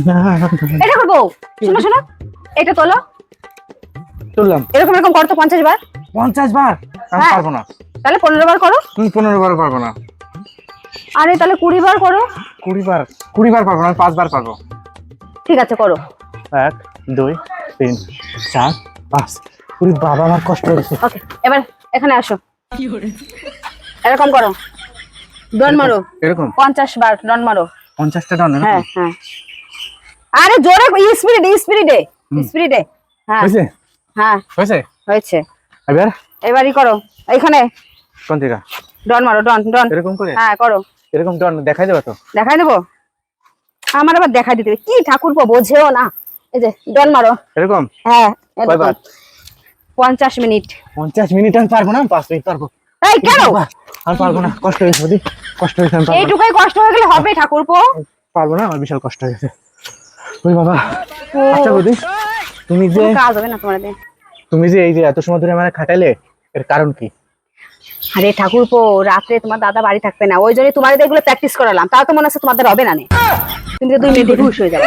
এটা করবো। শোনো শোনো, এটা তোলো। তুললাম। এরকম এরকম করো তো 50 বার। 50 বার? আমি হ্যাঁ। পারবো না। তাহলে 15 বার করো। 15 বার পারবো না। আরে তাহলে 20 বার করো। 20 বার? 20 বার পারবো না, আমি 5 বার পারবো। ঠিক আছে করো। 1 2 3 4 5। ওরে বাবা, আমার কষ্ট হচ্ছে। ওকে, এবার এখানে আসো। এরকম করো, ডন মারো। এরকম 50 বার ডন মারো। 50টা ডান? হ্যাঁ হ্যাঁ। আরে জোরে, স্পিরিটে স্পিরিটে স্পিরিটে। হ্যাঁ হয়েছে? হ্যাঁ হয়েছে? হয়েছে। এবার এবারই করো, এইখানে কোন দিকে? ডন মারো, ডন ডন। এরকম করে? হ্যাঁ করো। এরকম ডান দেখাই দেবে তো? দেখাই দেবো? আমার আবার দেখাই দিতে হবে। কি ঠাকুরপো বোঝেও না। এই যে ডন মারো। এরকম? হ্যাঁ কয়বার? 50 মিনিট। 50 মিনিট আমি পারবো না, 5 মিনিট পারবো। এই কেন? আমি পারবো না, কষ্ট হয়েছে বুঝি, কষ্ট হয়েছে, আমি পারবো না। এইটুকুই কষ্ট হয়ে গেলে হবে ঠাকুরপো? পারবো না, আমার বিশাল কষ্ট হয়েছে। ওই বাবা। আচ্ছা বৌদি, তুমি যে কাজ হবে না তোমাদের। এই যে এত সময় ধরে আমার খাটাইলে, এর কারণ কি? আরে ঠাকুরপো, রাত্রে তোমার দাদা বাড়ি থাকবে না, ওই জন্য তোমাদের এগুলো প্র্যাকটিস করালাম। তাও তো মনে হচ্ছে তোমাদের হবে না। তুমি তো 2 মিনিটে হুশ হয়ে যাবে।